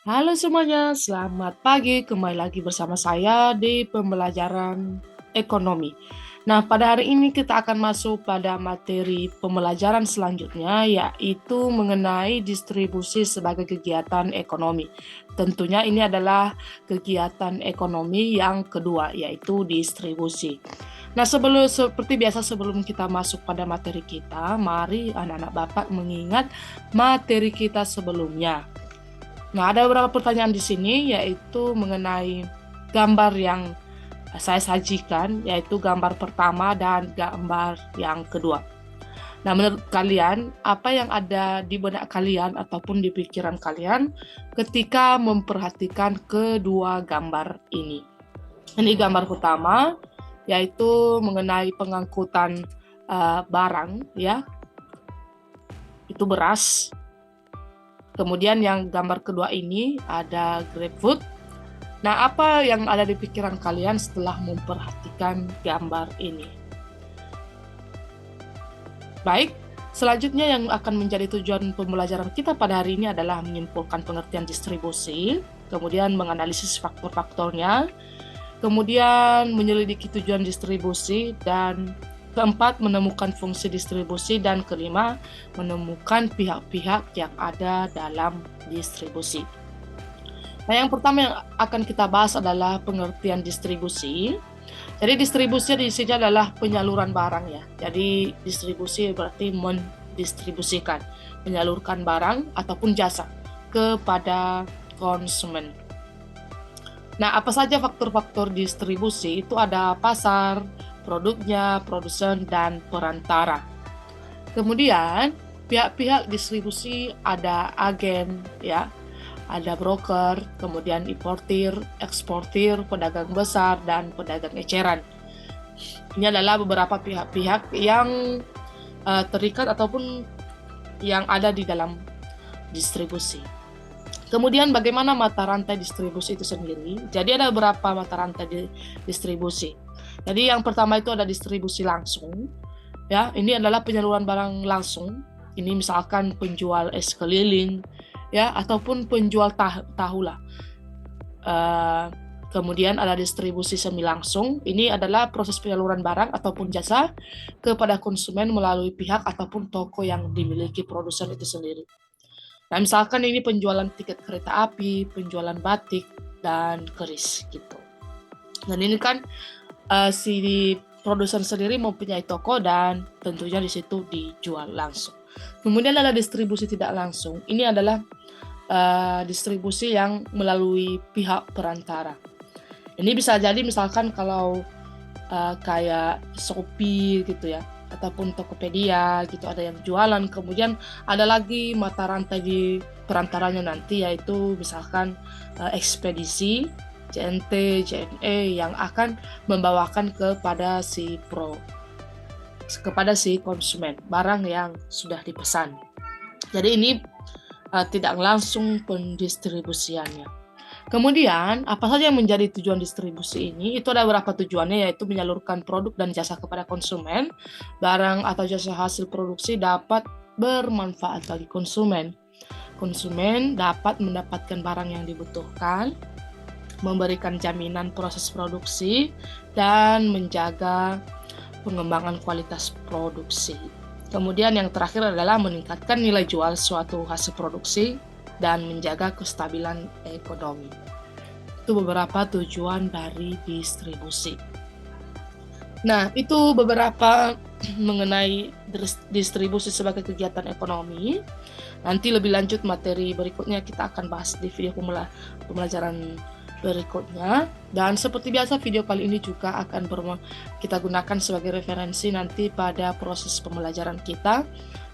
Halo semuanya, selamat pagi. Kembali lagi bersama saya di pembelajaran ekonomi. Nah, pada hari ini kita akan masuk pada materi pembelajaran selanjutnya, yaitu mengenai distribusi sebagai kegiatan ekonomi. Tentunya ini adalah kegiatan ekonomi yang kedua, yaitu distribusi. Nah, seperti biasa sebelum kita masuk pada materi kita, mari anak-anak Bapak mengingat materi kita sebelumnya. Nah, ada beberapa pertanyaan di sini, yaitu mengenai gambar yang saya sajikan, yaitu gambar pertama dan gambar yang kedua. Nah, menurut kalian, apa yang ada di benak kalian ataupun di pikiran kalian ketika memperhatikan kedua gambar ini? Ini gambar pertama, yaitu mengenai pengangkutan barang, ya, itu beras. Kemudian yang gambar kedua ini ada grapefruit. Nah, apa yang ada di pikiran kalian setelah memperhatikan gambar ini? Baik, selanjutnya yang akan menjadi tujuan pembelajaran kita pada hari ini adalah menyimpulkan pengertian distribusi, kemudian menganalisis faktor-faktornya, kemudian menyelidiki tujuan distribusi, dan keempat, menemukan fungsi distribusi, dan kelima, menemukan pihak-pihak yang ada dalam distribusi. Nah, yang pertama yang akan kita bahas adalah pengertian distribusi. Jadi distribusi di sini adalah penyaluran barang ya. Jadi distribusi berarti mendistribusikan, menyalurkan barang ataupun jasa kepada konsumen. Nah, apa saja faktor-faktor distribusi? Itu ada pasar, produknya, produsen, dan perantara. Kemudian, pihak-pihak distribusi ada agen ya, ada broker, kemudian importir, eksportir, pedagang besar, dan pedagang eceran. Ini adalah beberapa pihak-pihak yang terikat ataupun yang ada di dalam distribusi. Kemudian bagaimana mata rantai distribusi itu sendiri? Jadi ada beberapa mata rantai distribusi. Jadi yang pertama itu ada distribusi langsung. Ya, ini adalah penyaluran barang langsung. Ini misalkan penjual es keliling, ya, ataupun penjual tahu lah. Kemudian ada distribusi semi langsung. Ini adalah proses penyaluran barang ataupun jasa kepada konsumen melalui pihak ataupun toko yang dimiliki produsen itu sendiri. Nah, misalkan ini penjualan tiket kereta api, penjualan batik, dan keris gitu. Dan ini kan si produsen sendiri mempunyai toko dan tentunya di situ dijual langsung. Kemudian ada distribusi tidak langsung. Ini adalah distribusi yang melalui pihak perantara. Ini bisa jadi misalkan kalau kayak Shopee gitu ya, ataupun Tokopedia gitu, ada yang jualan, kemudian ada lagi mata rantai di perantaranya nanti, yaitu misalkan ekspedisi, JNT, JNE yang akan membawakan kepada si konsumen barang yang sudah dipesan. Jadi ini tidak langsung pendistribusiannya. Kemudian, apa saja yang menjadi tujuan distribusi ini? Itu ada beberapa tujuannya, yaitu menyalurkan produk dan jasa kepada konsumen. Barang atau jasa hasil produksi dapat bermanfaat bagi konsumen. Konsumen dapat mendapatkan barang yang dibutuhkan, memberikan jaminan proses produksi, dan menjaga pengembangan kualitas produksi. Kemudian yang terakhir adalah meningkatkan nilai jual suatu hasil produksi dan menjaga kestabilan ekonomi. Itu beberapa tujuan dari distribusi. Nah, itu beberapa mengenai distribusi sebagai kegiatan ekonomi. Nanti lebih lanjut materi berikutnya kita akan bahas di video pembelajaran berikutnya. Dan seperti biasa video kali ini juga akan kita gunakan sebagai referensi nanti pada proses pembelajaran kita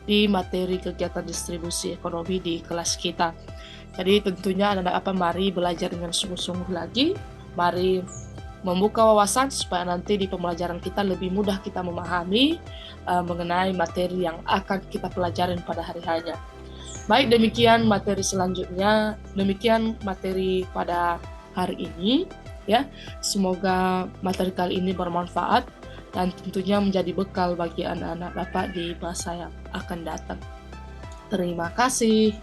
di materi kegiatan distribusi ekonomi di kelas kita. Jadi tentunya mari belajar dengan sungguh-sungguh lagi, mari membuka wawasan supaya nanti di pembelajaran kita lebih mudah kita memahami mengenai materi yang akan kita pelajarin pada hari-harinya. Baik, demikian materi selanjutnya, demikian materi pada hari ini ya. Semoga materi kali ini bermanfaat dan tentunya menjadi bekal bagi anak-anak Bapak di masa yang akan datang. Terima kasih.